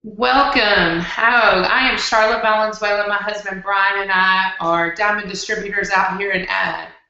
Welcome. I am Charlotte Valenzuela. My husband Brian and I are diamond distributors out here in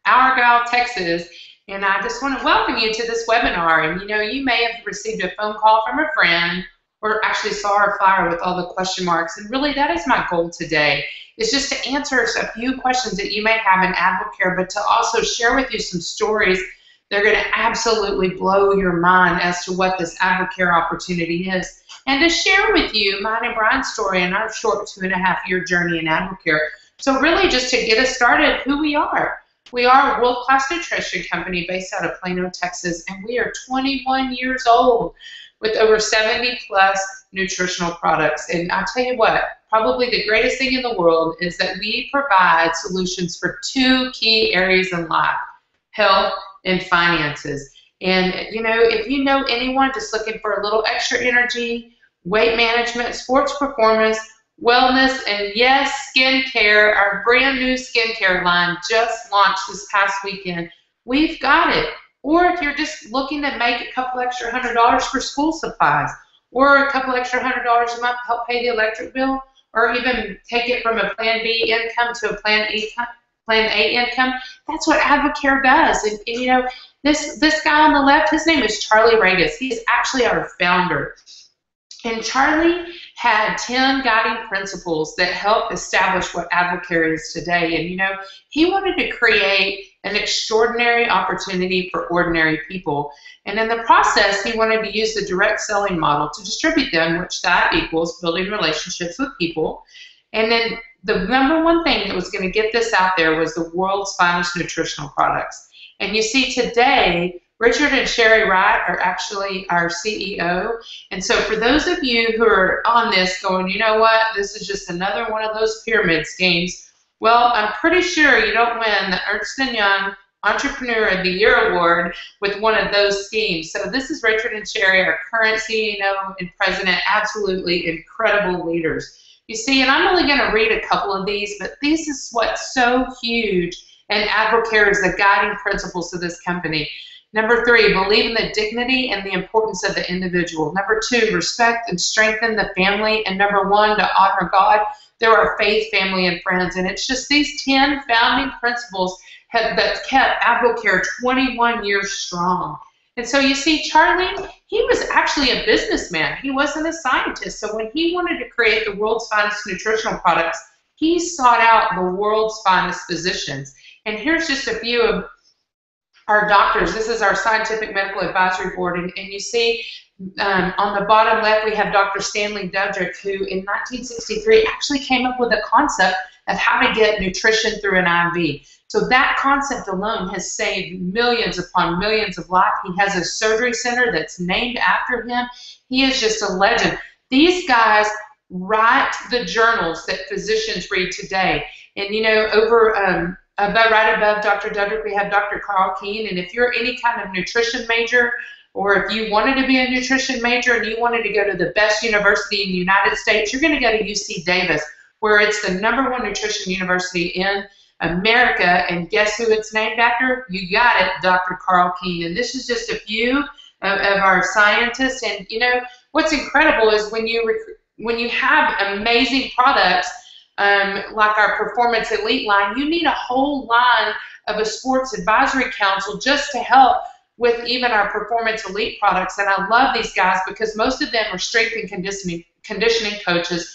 Argyle, Texas. And I just want to welcome you to this webinar. And you may have received a phone call from a friend or actually saw our flyer with all the question marks. And really, that is my goal today, is just to answer a few questions that you may have in Advocare, but to also share with you some stories that are going to absolutely blow your mind as to what this Advocare opportunity is, and to share with you mine and Brian's story in our short 2.5-year journey in Advocare. So really, just to get us started, who we are. We are a world-class nutrition company based out of Plano, Texas, and we are 21 years old with over 70+ nutritional products. And I'll tell you what, probably the greatest thing in the world is that we provide solutions for two key areas in life: health and finances. And if you know anyone just looking for a little extra energy, weight management, sports performance, wellness, and yes, skincare, our brand new skincare line just launched this past weekend, we've got it. Or if you're just looking to make a couple extra $100 for school supplies, or a couple extra $100 a month to help pay the electric bill, or even take it from a Plan B income to a Plan A income, that's what Advocare does. And this guy on the left, his name is Charlie Regis. He's actually our founder. And Charlie had 10 guiding principles that helped establish what Advocare is today. And he wanted to create an extraordinary opportunity for ordinary people. And in the process, he wanted to use the direct selling model to distribute them, which that equals building relationships with people. And then the number one thing that was going to get this out there was the world's finest nutritional products. And you see today, Richard and Sherry Wright are actually our CEO. And so for those of you who are on this going, you know what, this is just another one of those pyramid schemes, well, I'm pretty sure you don't win the Ernst & Young Entrepreneur of the Year Award with one of those schemes. So this is Richard and Sherry, our current CEO and president, absolutely incredible leaders. You see, and I'm only going to read a couple of these, but this is what's so huge, and Advocare is the guiding principles of this company. Number 3, believe in the dignity and the importance of the individual. Number 2, respect and strengthen the family. And number 1, to honor God through our faith, family, and friends. And it's just these 10 founding principles that kept Advocare 21 years strong. And so you see, Charlie, he was actually a businessman. He wasn't a scientist. So when he wanted to create the world's finest nutritional products, he sought out the world's finest physicians. And here's just a few of our doctors. This is our scientific medical advisory board. And you see on the bottom left, we have Dr. Stanley Dudrick, who in 1963 actually came up with a concept of how to get nutrition through an IV. So that concept alone has saved millions upon millions of lives. He has a surgery center that's named after him. He is just a legend. These guys write the journals that physicians read today. And right above Dr. Dudrick, we have Dr. Carl Keen. And if you're any kind of nutrition major, or if you wanted to be a nutrition major and you wanted to go to the best university in the United States, you're going to go to UC Davis, where it's the #1 nutrition university in America. And guess who it's named after? You got it, Dr. Carl Keen. And this is just a few of our scientists. And what's incredible is when you have amazing products, like our Performance Elite line, you need a whole line of a sports advisory council just to help with even our Performance Elite products. And I love these guys because most of them are strength and conditioning coaches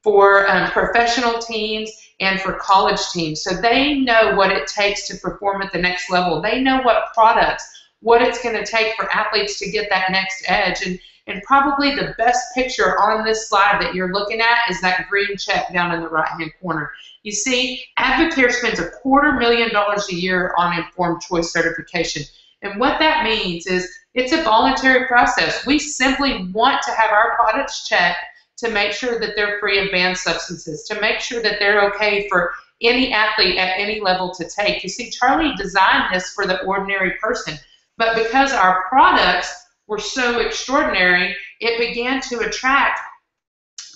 for professional teams and for college teams. So they know what it takes to perform at the next level. They know what products, what it's going to take for athletes to get that next edge. And probably the best picture on this slide that you're looking at is that green check down in the right-hand corner. You see, Advocare spends $250,000 a year on informed choice certification. And what that means is it's a voluntary process. We simply want to have our products checked to make sure that they're free of banned substances, to make sure that they're okay for any athlete at any level to take. You see, Charlie designed this for the ordinary person. But because our products were so extraordinary, it began to attract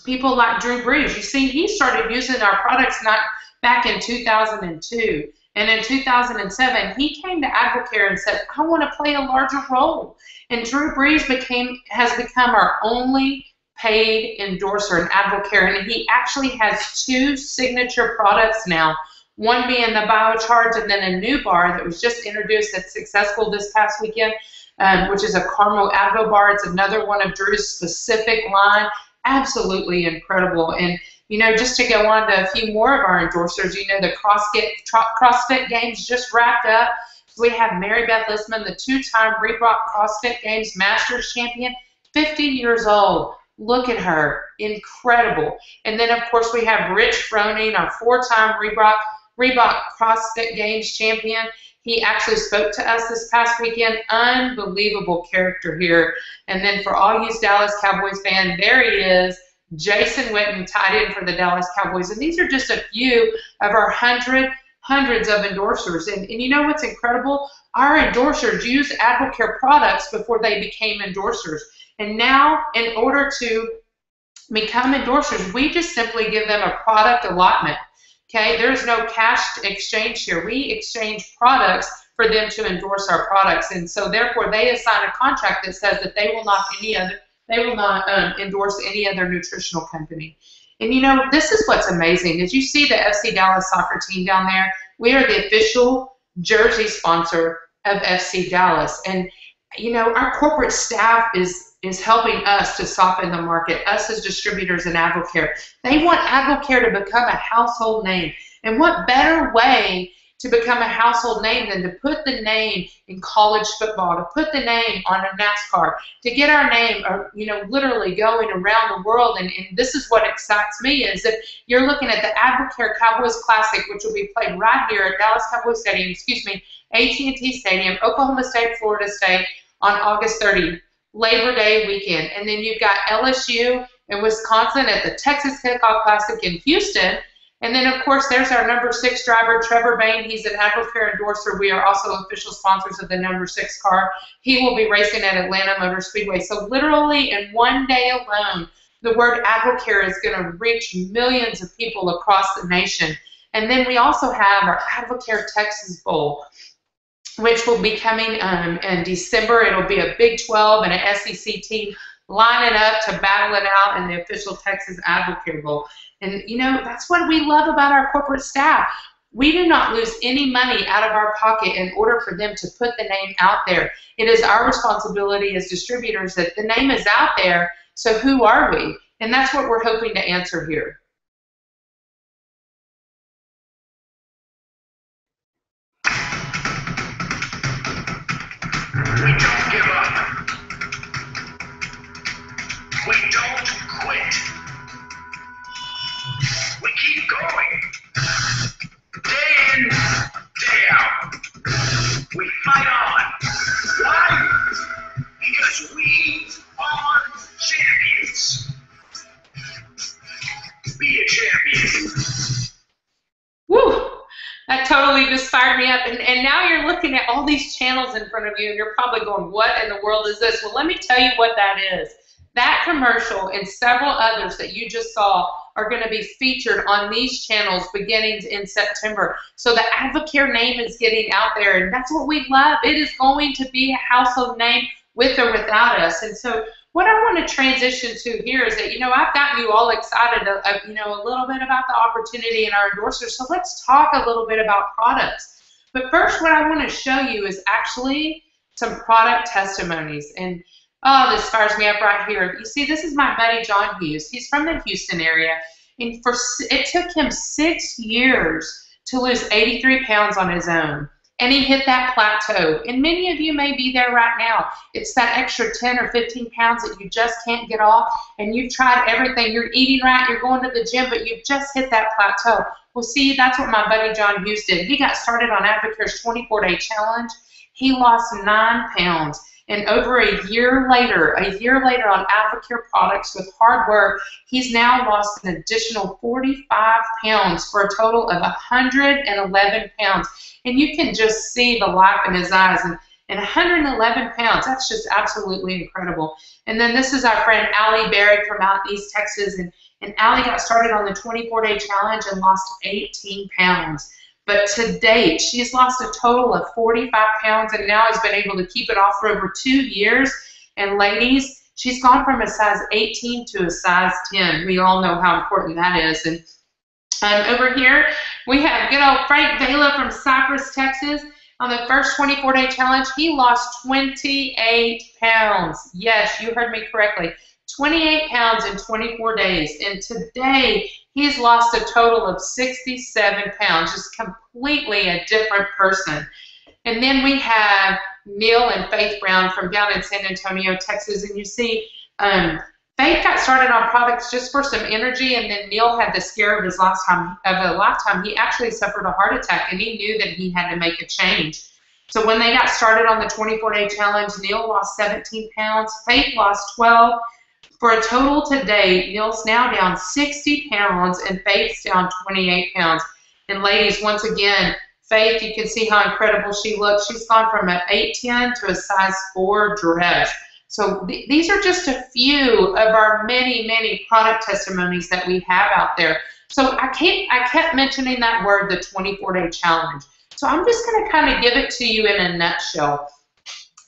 people like Drew Brees. You see, he started using our products not back in 2002. And in 2007, he came to Advocare and said, I want to play a larger role. And Drew Brees has become our only paid endorser in Advocare, and he actually has 2 signature products now, one being the Biocharge and then a new bar that was just introduced that's successful this past weekend, which is a Caramel Advo bar. It's another one of Drew's specific line. Absolutely incredible. And, you know, just to go on to a few more of our endorsers, you know, the CrossFit Games just wrapped up. We have Mary Beth Listman, the 2-time Reebok CrossFit Games Masters champion, 50 years old. Look at her. Incredible. And then, of course, we have Rich Froning, our 4-time Reebok CrossFit Games champion. He actually spoke to us this past weekend. Unbelievable character here. And then for all you Dallas Cowboys fans, there he is, Jason Witten, tight end for the Dallas Cowboys. And these are just a few of our hundreds of endorsers. And you know what's incredible? Our endorsers used Advocare products before they became endorsers. And now, in order to become endorsers, we just simply give them a product allotment. Okay, there's no cash exchange here. We exchange products for them to endorse our products, and so therefore they assign a contract that says that they will not endorse any other nutritional company. And you know, this is what's amazing. As you see the FC Dallas soccer team down there, we are the official jersey sponsor of FC Dallas, and you know, our corporate staff is helping us to soften the market, us as distributors in Advocare. They want Advocare to become a household name. And what better way to become a household name than to put the name in college football, to put the name on a NASCAR, to get our name, you know, literally going around the world. And this is what excites me, is that you're looking at the Advocare Cowboys Classic, which will be played right here at Dallas Cowboys Stadium, AT&T Stadium, Oklahoma State, Florida State, on August 30th. Labor Day weekend. And then you've got LSU and Wisconsin at the Texas Kickoff Classic in Houston. And then, of course, there's our number 6 driver, Trevor Bain. He's an Advocare endorser. We are also official sponsors of the number 6 car. He will be racing at Atlanta Motor Speedway. So literally in one day alone, the word Advocare is going to reach millions of people across the nation. And then we also have our Advocare Texas Bowl, which will be coming in December. It'll be a Big 12 and an SEC team lining up to battle it out in the official Texas Advocare Bowl. And, you know, that's what we love about our corporate staff. We do not lose any money out of our pocket in order for them to put the name out there. It is our responsibility as distributors that the name is out there, so who are we? And that's what we're hoping to answer here. We don't give up. We don't quit. We keep going. Day in, day out. We fight on. Why? Because we are champions. Be a champion. Woo! That totally just fired me up. And now you're looking at all these channels in front of you, and you're probably going, what in the world is this? Well, let me tell you what that is. That commercial and several others that you just saw are going to be featured on these channels beginning in September. So the Advocare name is getting out there, and that's what we love. It is going to be a household name with or without us. And so what I want to transition to here is that, you know, I've gotten you all excited, you know, a little bit about the opportunity in our endorsers. So let's talk a little bit about products. But first, what I want to show you is actually some product testimonies. And oh, this fires me up right here. You see, this is my buddy John Hughes. He's from the Houston area. And it took him 6 years to lose 83 pounds on his own. And he hit that plateau. And many of you may be there right now. It's that extra 10 or 15 pounds that you just can't get off. And you've tried everything. You're eating right. You're going to the gym. But you've just hit that plateau. Well, see, that's what my buddy John Hughes did. He got started on Advocare's 24-day challenge. He lost 9 pounds. And over a year later on Advocare products with hard work, he's now lost an additional 45 pounds for a total of 111 pounds. And you can just see the life in his eyes. And 111 pounds, that's just absolutely incredible. And then this is our friend Allie Berry from out in East Texas. And Allie got started on the 24-day challenge and lost 18 pounds. But to date, she's lost a total of 45 pounds and now has been able to keep it off for over 2 years. And ladies, She's gone from a size 18 to a size 10. We all know how important that is. And over here, we have good old Frank Vela from Cypress, Texas. On the first 24-day challenge, he lost 28 pounds. Yes, you heard me correctly. 28 pounds in 24 days. And today, he's lost a total of 67 pounds. Just completely a different person. And then we have Neil and Faith Brown from down in San Antonio, Texas. And you see, Faith got started on products just for some energy, and then Neil had the scare of his lifetime. He actually suffered a heart attack, and he knew that he had to make a change. So when they got started on the 24-day challenge, Neil lost 17 pounds, Faith lost 12. For a total today, Neil's now down 60 pounds, and Faith's down 28 pounds. And ladies, once again, Faith, you can see how incredible she looks. She's gone from an 8'10" to a size 4 dress. So these are just a few of our many, many product testimonies that we have out there. So I kept mentioning that word, the 24-day challenge. So I'm just going to kind of give it to you in a nutshell.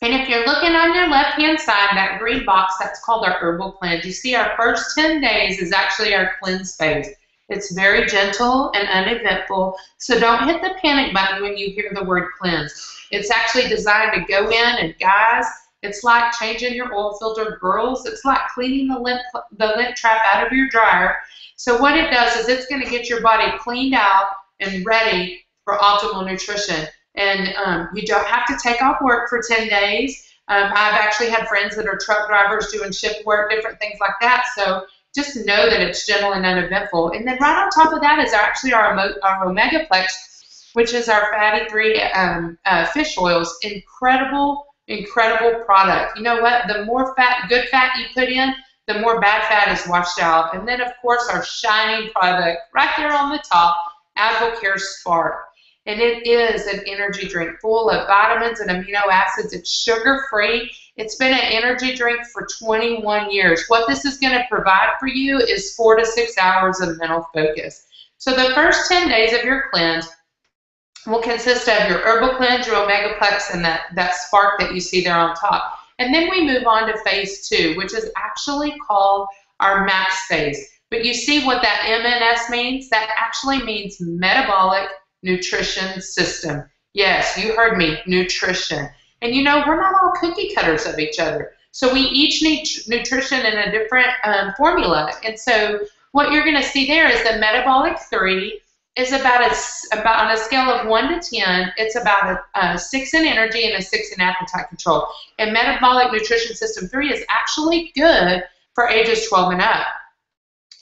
And if you're looking on your left-hand side, that green box, that's called our herbal cleanse. You see our first 10 days is actually our cleanse phase. It's very gentle and uneventful, so don't hit the panic button when you hear the word cleanse. It's actually designed to go in, and guys, it's like changing your oil filter. Girls, it's like cleaning the lint trap out of your dryer. So what it does is it's going to get your body cleaned out and ready for optimal nutrition. And you don't have to take off work for 10 days. I've actually had friends that are truck drivers doing shift work, different things like that. So just know that it's gentle and uneventful. And then right on top of that is actually our Omegaplex, which is our fatty-free fish oils. Incredible product. You know what? The more good fat you put in, the more bad fat is washed out. And then, of course, our shining product right there on the top, Advocare Spark. And it is an energy drink full of vitamins and amino acids. It's sugar-free. It's been an energy drink for 21 years. What this is going to provide for you is 4 to 6 hours of mental focus. So the first 10 days of your cleanse will consist of your herbal cleanse, your Omegaplex, and that spark that you see there on top. And then we move on to phase 2, which is actually called our max phase. But you see what that MNS means? That actually means metabolic nutrition system. Yes, you heard me, nutrition. And you know, we're not all cookie cutters of each other. So we each need nutrition in a different formula. And so what you're going to see there is the metabolic 3 is about on a scale of 1 to 10, it's about a 6 in energy and a 6 in appetite control. And metabolic nutrition system 3 is actually good for ages 12 and up.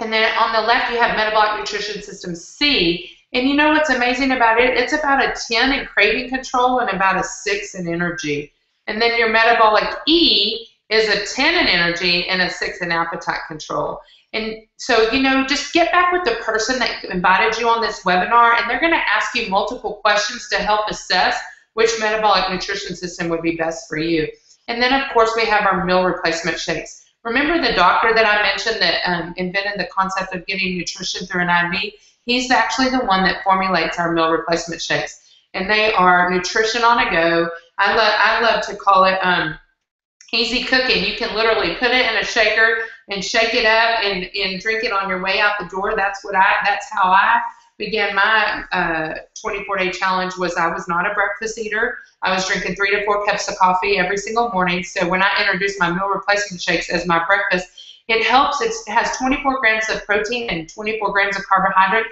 And then on the left, you have metabolic nutrition system C. And you know what's amazing about it? It's about a 10 in craving control and about a 6 in energy. And then your metabolic E is a 10 in energy and a 6 in appetite control. And so, you know, just get back with the person that invited you on this webinar, and they're going to ask you multiple questions to help assess which metabolic nutrition system would be best for you. And then, of course, we have our meal replacement shakes. Remember the doctor that I mentioned that invented the concept of getting nutrition through an IV? He's actually the one that formulates our meal replacement shakes. And they are nutrition on a go. I love to call it easy cooking. You can literally put it in a shaker and shake it up and drink it on your way out the door. That's how I began my 24-day challenge. I was not a breakfast eater. I was drinking 3 to 4 cups of coffee every single morning. So when I introduced my meal replacement shakes as my breakfast, it helps. It has 24 grams of protein and 24 grams of carbohydrate.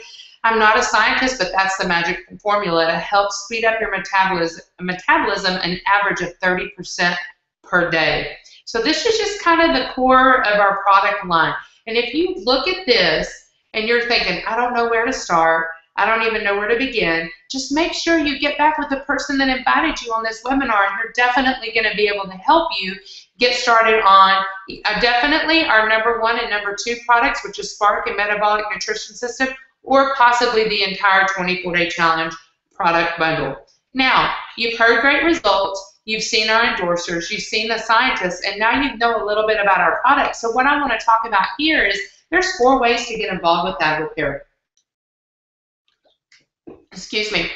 I'm not a scientist, but that's the magic formula to help speed up your metabolism an average of 30% per day. So this is just kind of the core of our product line. And if you look at this and you're thinking, I don't know where to start, I don't even know where to begin, just make sure you get back with the person that invited you on this webinar, and they're definitely going to be able to help you get started on definitely our number 1 and number 2 products, which is Spark and Metabolic Nutrition System, or possibly the entire 24-day challenge product bundle. Now, you've heard great results, you've seen our endorsers, you've seen the scientists, and now you know a little bit about our products. So what I want to talk about here is there's 4 ways to get involved with Advocare. Excuse me.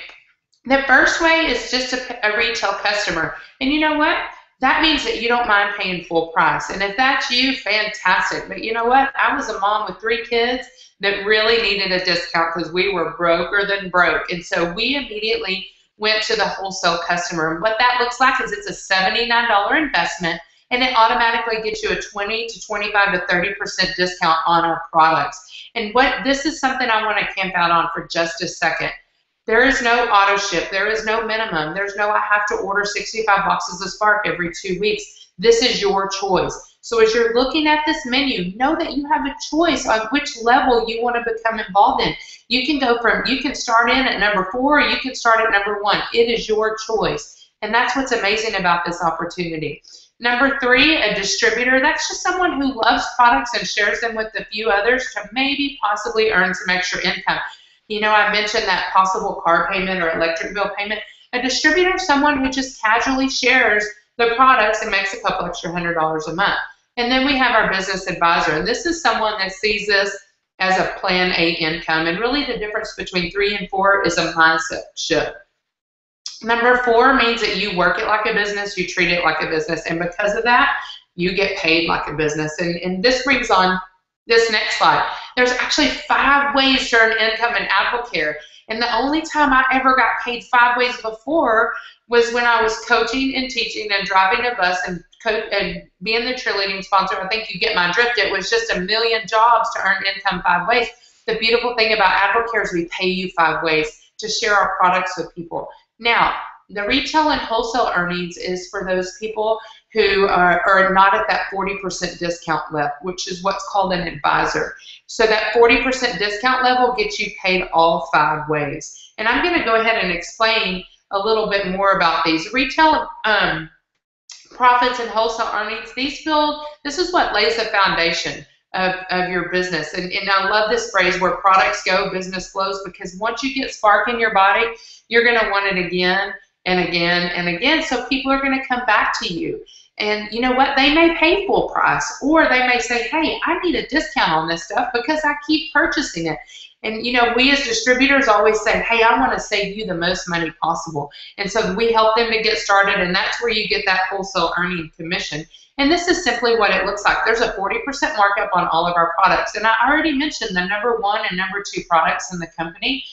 The first way is just a retail customer. And you know what? that means that you don't mind paying full price. And if that's you, fantastic. But you know what? I was a mom with 3 kids that really needed a discount because we were broker than broke. And so we immediately went to the wholesale customer. And what that looks like is it's a $79 investment, and it automatically gets you a 20 to 25 to 30% discount on our products. And this is something I want to camp out on for just a second. There is no auto ship. There is no minimum. There's no I have to order 65 boxes of Spark every 2 weeks. This is your choice. So as you're looking at this menu, know that you have a choice on which level you want to become involved in. You can start in at number 4, or you can start at number 1. It is your choice. And that's what's amazing about this opportunity. Number 3, a distributor. That's just someone who loves products and shares them with a few others to maybe possibly earn some extra income. You know, I mentioned that possible car payment or electric bill payment. A distributor is someone who just casually shares the products and makes a couple extra $100 a month. And then we have our business advisor. And this is someone that sees this as a plan A income. And really the difference between 3 and 4 is a mindset shift. Number 4 means that you work it like a business, you treat it like a business. And because of that, you get paid like a business. And this brings on this next slide. There's actually 5 ways to earn income in Advocare. And the only time I ever got paid 5 ways before was when I was coaching and teaching and driving a bus and being the cheerleading sponsor. I think you get my drift. It was just a million jobs to earn income 5 ways. The beautiful thing about Advocare is we pay you 5 ways to share our products with people. Now, the retail and wholesale earnings is for those people who are not at that 40% discount level, which is what's called an advisor. So that 40% discount level gets you paid all 5 ways. And I'm going to go ahead and explain a little bit more about these. Retail profits and wholesale earnings, this is what lays the foundation of your business. And I love this phrase, where products go, business flows, because once you get Spark in your body, you're going to want it again and again and again. So people are going to come back to you. And you know what? They may pay full price, or they may say, hey, I need a discount on this stuff because I keep purchasing it. And you know, we as distributors always say, hey, I want to save you the most money possible. And so we help them to get started, and that's where you get that wholesale earning commission. And this is simply what it looks like. There's a 40% markup on all of our products. And I already mentioned the number 1 and number 2 products in the company,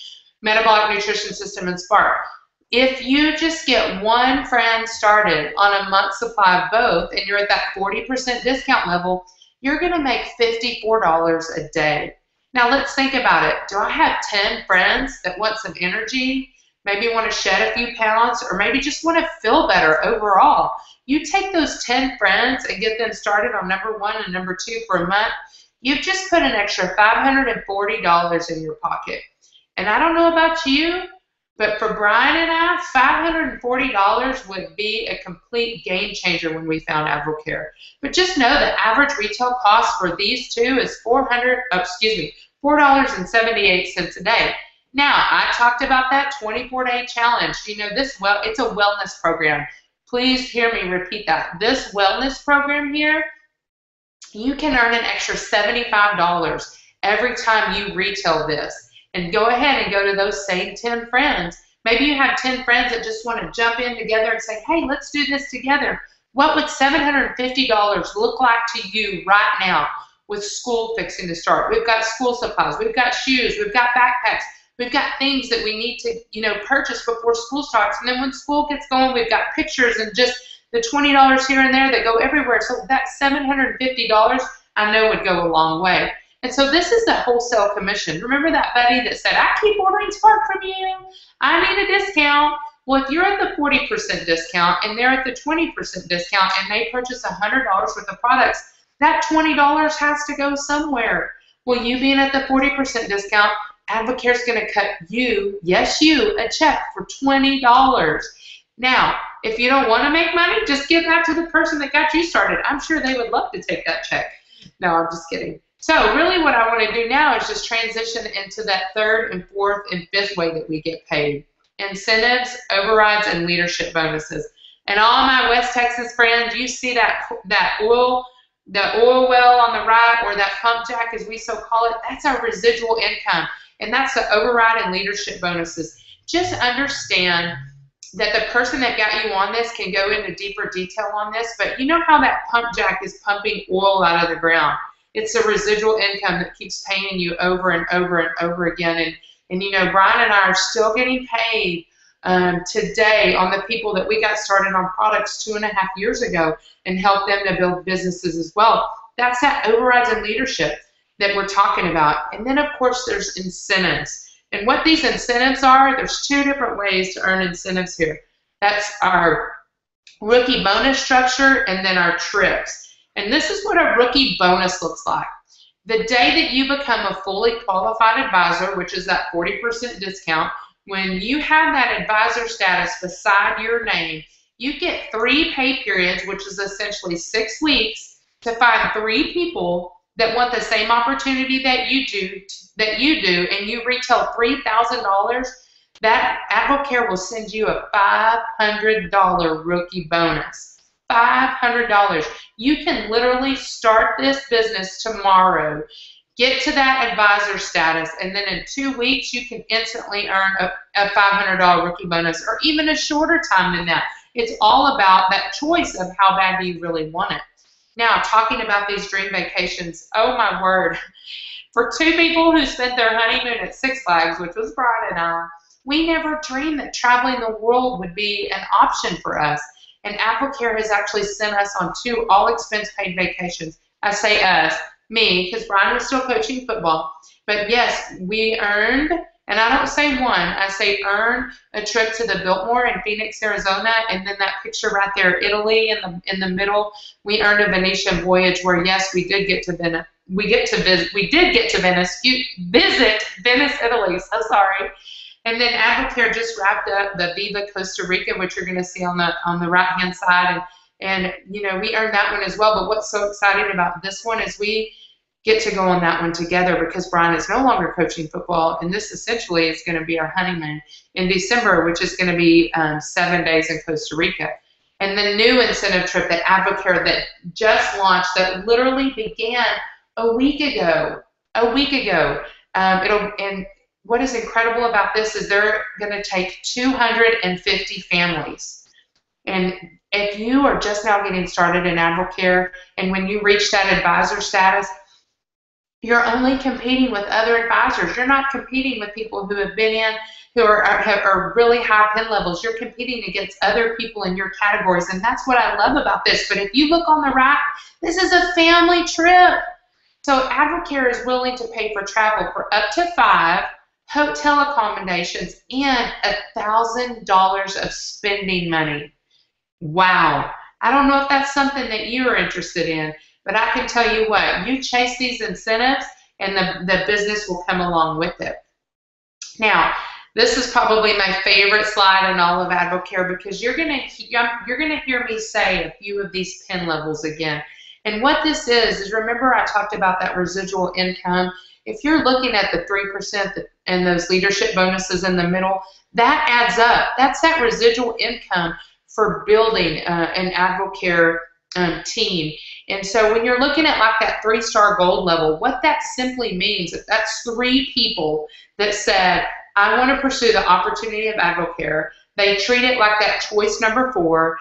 Metabolic Nutrition System and Spark. If you just get 1 friend started on a month's supply of both, and you're at that 40% discount level, you're going to make $54 a day. Now let's think about it. Do I have 10 friends that want some energy, maybe want to shed a few pounds, or maybe just want to feel better overall? You take those 10 friends and get them started on number 1 and number 2 for a month, you've just put an extra $540 in your pocket. And I don't know about you, but for Brian and I, $540 would be a complete game changer when we found Advocare. But just know the average retail cost for these 2 is $4.78 a day. Now, I talked about that 24-day challenge. You know, it's a wellness program. Please hear me repeat that. This wellness program here, you can earn an extra $75 every time you retail this. And go ahead and go to those same 10 friends. Maybe you have 10 friends that just want to jump in together and say, hey, let's do this together. What would $750 look like to you right now with school fixing to start? We've got school supplies, we've got shoes, we've got backpacks, we've got things that we need to, purchase before school starts. And then when school gets going, we've got pictures and just the $20 here and there that go everywhere. So that $750, I know, would go a long way. And so this is the wholesale commission. Remember that buddy that said, I keep ordering Spark from you, I need a discount? Well, if you're at the 40% discount and they're at the 20% discount and they purchase $100 worth of products, that $20 has to go somewhere. Well, you being at the 40% discount, Advocare's going to cut you, yes you, a check for $20. Now, if you don't want to make money, just give that to the person that got you started. I'm sure they would love to take that check. No, I'm just kidding. So really what I want to do now is just transition into that 3rd and 4th and 5th way that we get paid. Incentives, overrides, and leadership bonuses. And all my West Texas friends, you see the oil well on the right, or that pump jack as we so call it, that's our residual income. And that's the override and leadership bonuses. Just understand that the person that got you on this can go into deeper detail on this, but you know how that pump jack is pumping oil out of the ground. It's a residual income that keeps paying you over and over and over again. And you know, Brian and I are still getting paid today on the people that we got started on products 2.5 years ago and helped them to build businesses as well. That's that overrides in leadership that we're talking about. And then, of course, there's incentives. And what these incentives are, there's 2 different ways to earn incentives here. That's our rookie bonus structure and then our trips. And this is what a rookie bonus looks like. The day that you become a fully qualified advisor, which is that 40% discount, when you have that advisor status beside your name, you get 3 pay periods, which is essentially 6 weeks, to find 3 people that want the same opportunity that you do, and you retail $3,000, that Advocare will send you a $500 rookie bonus. $500. You can literally start this business tomorrow, get to that advisor status, and then in 2 weeks you can instantly earn a $500 rookie bonus, or even a shorter time than that. It's all about that choice of how bad do you really want it. Now, talking about these dream vacations, oh my word. For 2 people who spent their honeymoon at Six Flags, which was Brian and I, we never dreamed that traveling the world would be an option for us. And Advocare has actually sent us on 2 all-expense-paid vacations. I say us, me, because Brian was still coaching football. But yes, we earned, and I don't say won, I say earned a trip to the Biltmore in Phoenix, Arizona, and then that picture right there, Italy in the middle. We earned a Venetian voyage where, yes, we did get to Venice. Visit Venice, Italy. So sorry. And then Advocare just wrapped up the Viva Costa Rica, which you're going to see on the right-hand side, and you know, we earned that one as well. But what's so exciting about this one is we get to go on that one together, because Brian is no longer coaching football, and this essentially is going to be our honeymoon in December, which is going to be 7 days in Costa Rica. And the new incentive trip that Advocare that just launched, that literally began a week ago. And what is incredible about this is they're going to take 250 families. And if you are just now getting started in Advocare, and when you reach that advisor status, you're only competing with other advisors. You're not competing with people who have been in, who are really high pin levels. You're competing against other people in your categories, and that's what I love about this. But if you look on the right, this is a family trip. So Advocare is willing to pay for travel for up to 5, hotel accommodations, and $1,000 of spending money. Wow. I don't know if that's something that you're interested in, but I can tell you what, you chase these incentives and the business will come along with it. Now, this is probably my favorite slide in all of Advocare, because you're gonna hear me say a few of these pin levels again. And what this is remember I talked about that residual income. If you're looking at the 3% and those leadership bonuses in the middle, that adds up. That's that residual income for building an Advocare team. And so when you're looking at like that 3-star gold level, what that simply means is that's 3 people that said, I want to pursue the opportunity of Advocare. They treat it like that choice number 4,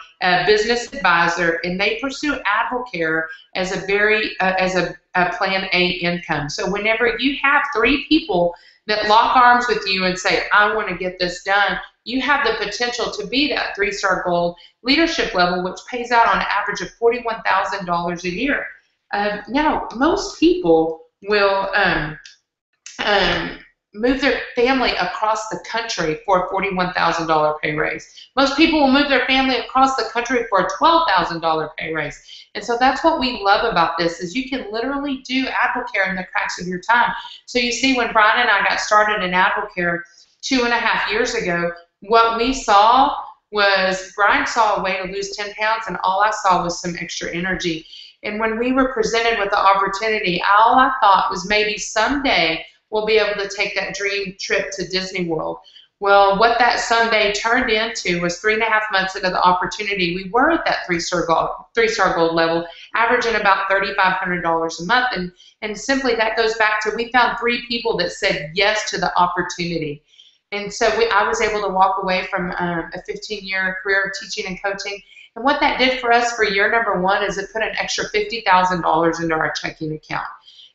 business advisor, and they pursue Advocare as a plan A income. So whenever you have 3 people that lock arms with you and say, I want to get this done, you have the potential to be that 3-star gold leadership level, which pays out on average of $41,000 a year. Now, most people will move their family across the country for a $41,000 pay raise. Most people will move their family across the country for a $12,000 pay raise. And so that's what we love about this, is you can literally do Advocare in the cracks of your time. So you see, when Brian and I got started in Advocare 2.5 years ago, what we saw was Brian saw a way to lose 10 pounds, and all I saw was some extra energy. And when we were presented with the opportunity, all I thought was maybe someday we'll be able to take that dream trip to Disney World. Well, what that someday turned into was 3.5 months into the opportunity, we were at that 3-star gold level, averaging about $3,500 a month. And simply that goes back to, we found 3 people that said yes to the opportunity. And so I was able to walk away from a 15-year career of teaching and coaching. And what that did for us for year number 1 is it put an extra $50,000 into our checking account.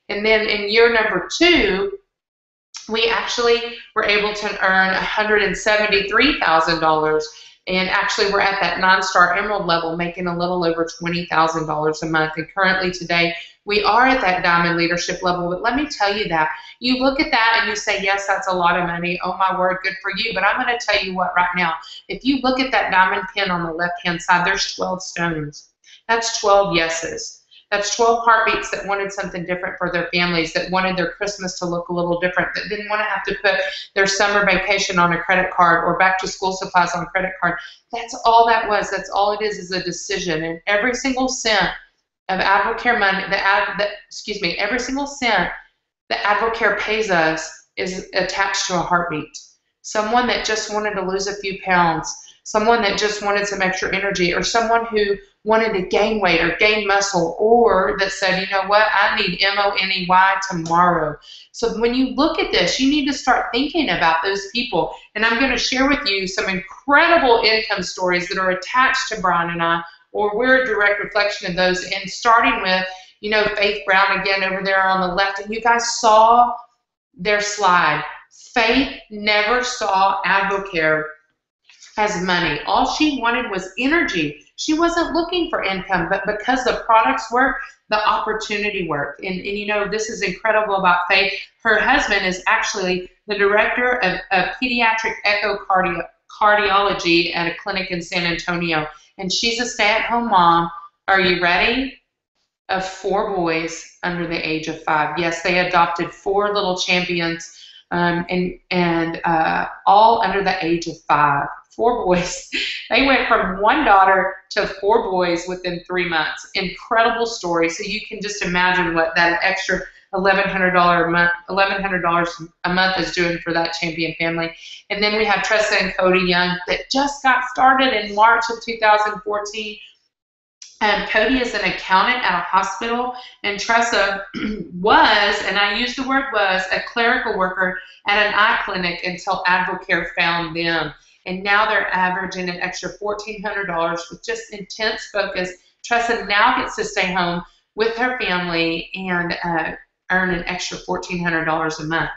And then in year number 2, we actually were able to earn $173,000. And actually, we're at that 9-star Emerald level, making a little over $20,000 a month. And currently today, we are at that Diamond leadership level. But let me tell you that. You look at that and you say, yes, that's a lot of money. Oh, my word, good for you. But I'm going to tell you what right now. If you look at that diamond pin on the left-hand side, there's 12 stones. That's 12 yeses. That's 12 heartbeats that wanted something different for their families, that wanted their Christmas to look a little different, that didn't want to have to put their summer vacation on a credit card or back to school supplies on a credit card. That's all that was. That's all it is a decision. And every single cent of Advocare money, every single cent that Advocare pays us is attached to a heartbeat. Someone that just wanted to lose a few pounds, someone that just wanted some extra energy, or someone who wanted to gain weight or gain muscle, or that said, you know what, I need money tomorrow. So when you look at this, you need to start thinking about those people. And I'm going to share with you some incredible income stories that are attached to Brian and I, or we're a direct reflection of those. And starting with, Faith Brown again over there on the left. And you guys saw their slide. Faith never saw Advocare as money. All she wanted was energy. She wasn't looking for income, but because the products work, the opportunity worked. And this is incredible about Faith. Her husband is actually the director of pediatric echocardiology at a clinic in San Antonio. And she's a stay-at-home mom. Are you ready? Of 4 boys under the age of 5. Yes, they adopted 4 little champions, and all under the age of 5. 4 boys. They went from 1 daughter to 4 boys within 3 months. Incredible story. So you can just imagine what that extra $1,100 a month is doing for that champion family. And then we have Tressa and Cody Young that just got started in March of 2014. Cody is an accountant at a hospital, and Tressa was, and I use the word was, a clerical worker at an eye clinic until Advocare found them. And now they're averaging an extra $1,400 with just intense focus. Tressa now gets to stay home with her family and earn an extra $1,400 a month.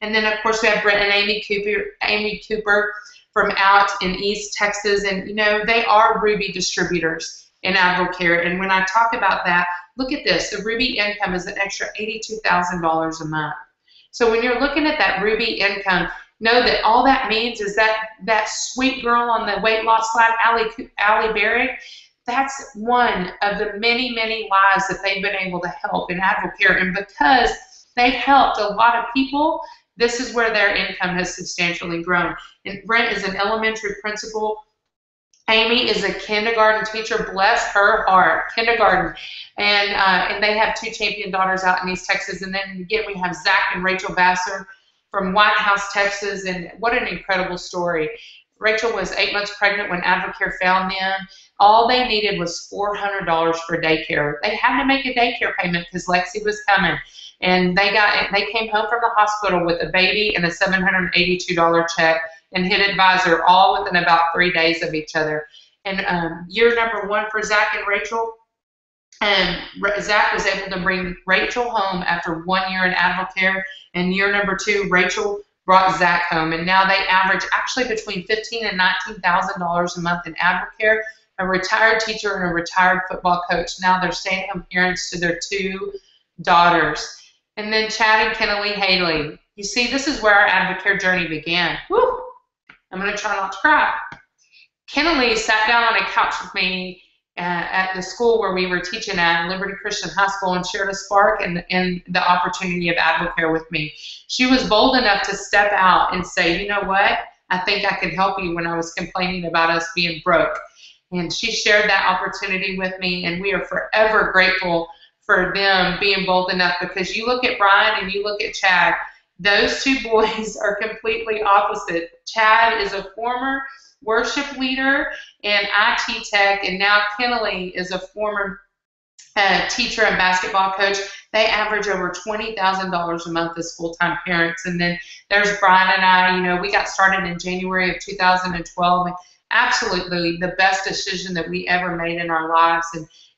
And then, of course, we have Brent and Amy Cooper from out in East Texas. And, they are Ruby distributors in Advocare. And when I talk about that, look at this. The Ruby income is an extra $82,000 a month. So when you're looking at that Ruby income, know that all that means is that sweet girl on the weight loss slide, Allie Barrick, that's one of the many, many lives that they've been able to help in Advocare. And because they've helped a lot of people, this is where their income has substantially grown. And Brent is an elementary principal. Amy is a kindergarten teacher. Bless her heart, kindergarten. And they have 2 champion daughters out in East Texas. And then again, we have Zach and Rachel Vassar from White House, Texas, and what an incredible story. Rachel was 8 months pregnant when Advocare found them. All they needed was $400 for daycare. They had to make a daycare payment because Lexi was coming. And they came home from the hospital with a baby and a $782 check and hit advisor all within about 3 days of each other. And year number 1 for Zach and Rachel, Zach was able to bring Rachel home after 1 year in Advocare, and year number 2, Rachel brought Zach home, and now they average actually between $15,000 and $19,000 a month in Advocare. A retired teacher and a retired football coach. Now they're stay-at-home parents to their 2 daughters. And then Chad and Kennelie Haley. You see, this is where our Advocare journey began. Woo! I'm going to try not to cry. Kennelie sat down on a couch with me at the school where we were teaching at, Liberty Christian High School, and shared a spark and the opportunity of Advocare with me. She was bold enough to step out and say, you know what, I think I can help you when I was complaining about us being broke. And she shared that opportunity with me, and we are forever grateful for them being bold enough, because you look at Brian and you look at Chad, those 2 boys are completely opposite. Chad is a former worship leader in IT tech, and now Kennelie is a former teacher and basketball coach. They average over $20,000 a month as full-time parents. And then there's Brian and I. You know, we got started in January of 2012. Absolutely the best decision that we ever made in our lives.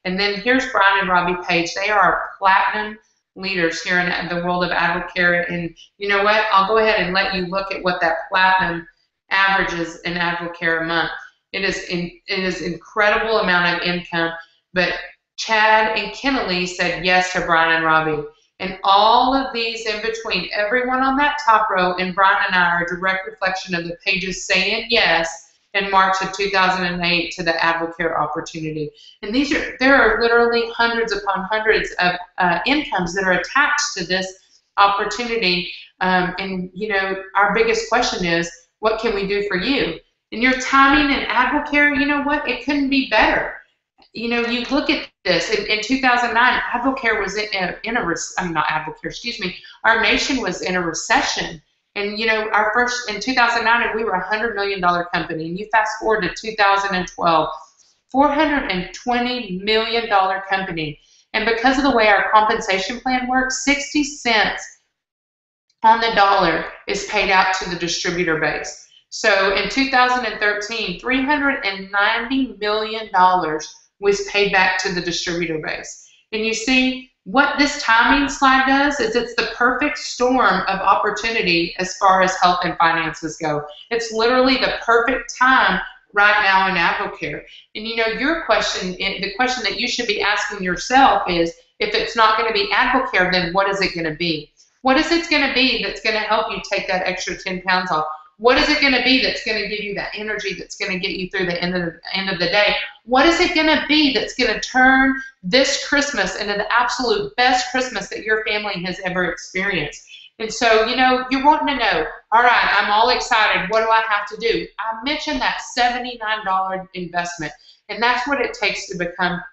And then here's Brian and Robbie Page. They are our platinum leaders here in the world of Advocare. And you know what? I'll go ahead and let you look at what that platinum averages in Advocare a month. It is incredible amount of income, but Chad and Kennelly said yes to Brian and Robbie. And all of these in between, everyone on that top row, and Brian and I are a direct reflection of the Pages saying yes in March of 2008 to the Advocare opportunity. And there are literally hundreds upon hundreds of incomes that are attached to this opportunity. And you know, our biggest question is, what can we do for you? And your timing in Advocare, you know what? It couldn't be better. You know, you look at this in 2009, Advocare was our nation was in a recession. And you know, in 2009, we were a $100 million company. And you fast forward to 2012, $420 million company. And because of the way our compensation plan works, 60 cents on the dollar is paid out to the distributor base. So in 2013, $390 million was paid back to the distributor base. And you see, what this timing slide does is it's the perfect storm of opportunity as far as health and finances go. It's literally the perfect time right now in Advocare. And you know, your question, the question that you should be asking yourself is, if it's not going to be Advocare, then what is it going to be? What is it going to be that's going to help you take that extra 10 pounds off? What is it going to be that's going to give you that energy that's going to get you through the end of the day? What is it going to be that's going to turn this Christmas into the absolute best Christmas that your family has ever experienced? And so, you know, you're wanting to know, all right, I'm all excited. What do I have to do? I mentioned that $79 investment, and that's what it takes to become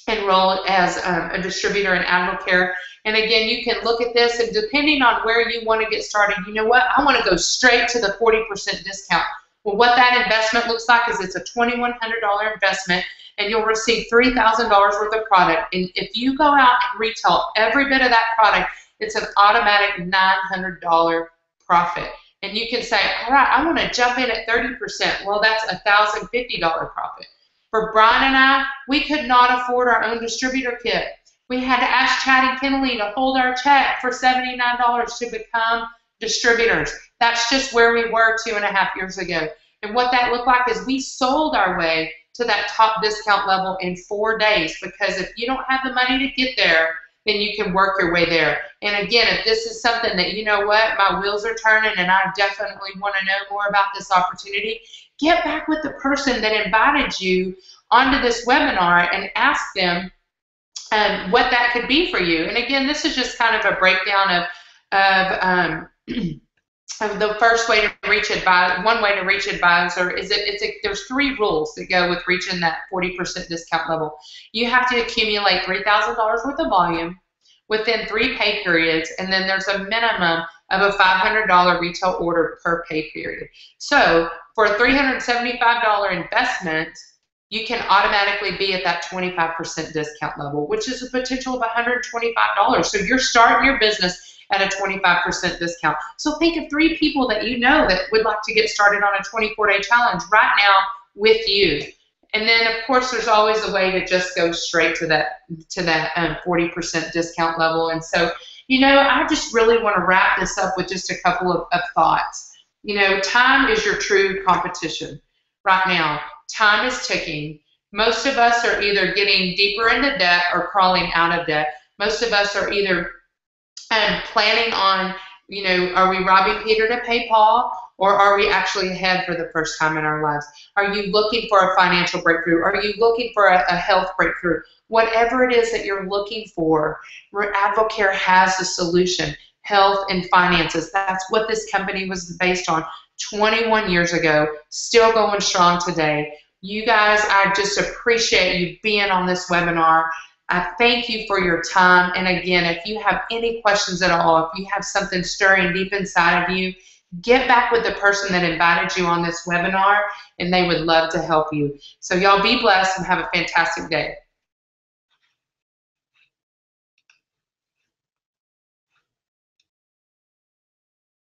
enrolled as a distributor in Advocare. And again, you can look at this, and depending on where you want to get started, you know what, I want to go straight to the 40% discount. Well, what that investment looks like is it's a $2,100 investment, and you'll receive $3,000 worth of product. And if you go out and retail every bit of that product, it's an automatic $900 profit. And you can say, all right, I want to jump in at 30%. Well, that's a $1,050 profit. For Brian and I, we could not afford our own distributor kit. We had to ask Chad and Kennelly to hold our check for $79 to become distributors. That's just where we were 2.5 years ago. And what that looked like is we sold our way to that top discount level in 4 days, because if you don't have the money to get there, then you can work your way there. And again, if this is something that, you know what, my wheels are turning and I definitely want to know more about this opportunity, get back with the person that invited you onto this webinar and ask them what that could be for you. And again, this is just kind of a breakdown of the first way to reach advisor. One way to reach advisor is there's 3 rules that go with reaching that 40% discount level. You have to accumulate $3,000 worth of volume within 3 pay periods, and then there's a minimum of a $500 retail order per pay period. So for a $375 investment, you can automatically be at that 25% discount level, which is a potential of $125. So you're starting your business at a 25% discount. So think of 3 people that you know that would like to get started on a 24-day challenge right now with you. And then, of course, there's always a way to just go straight to that 40% discount level. And so, you know, I just really want to wrap this up with just a couple of thoughts. You know, time is your true competition right now. Time is ticking. Most of us are either getting deeper into debt or crawling out of debt. Most of us are either planning on, you know, are we robbing Peter to pay Paul, or are we actually ahead for the first time in our lives? Are you looking for a financial breakthrough? Are you looking for a health breakthrough? Whatever it is that you're looking for, Advocare has the solution. Health and finances. That's what this company was based on 21 years ago, still going strong today. You guys, I just appreciate you being on this webinar. I thank you for your time. And again, if you have any questions at all, if you have something stirring deep inside of you, get back with the person that invited you on this webinar, and they would love to help you. So y'all be blessed and have a fantastic day.